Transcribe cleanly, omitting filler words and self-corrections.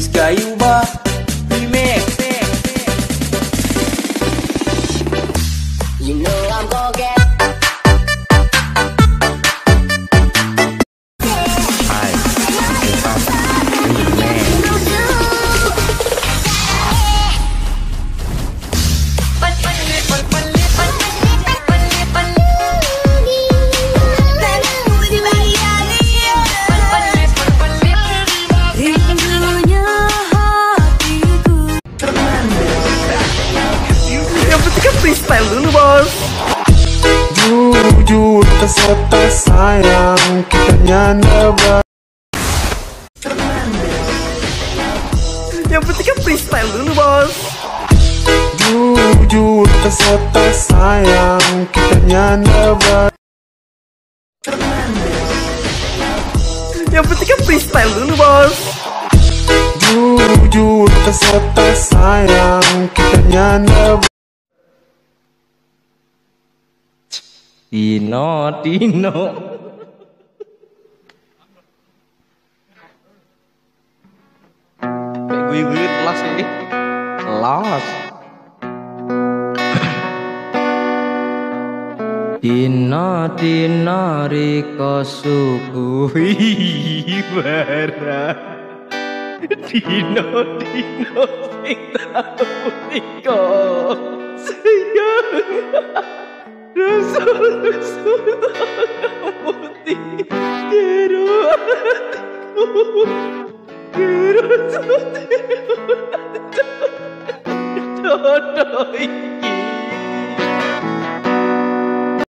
Rizka Yuba Remix. You know I'm gonna get. Hai, yang penting kan freestyle dulu bos. Jujur terserta sayang kita nyanda. Yang penting kan freestyle dulu bos. Jujur terserta sayang kita nyanda. Yang penting kan freestyle dulu bos. Jujur terserta sayang kita nyanda. Dino. Gue kelas ini. Kelas. Dino riko suguhi barang. Dino sing tau riko sayang. Rasul putih kero hatiku, kero jodoh iki.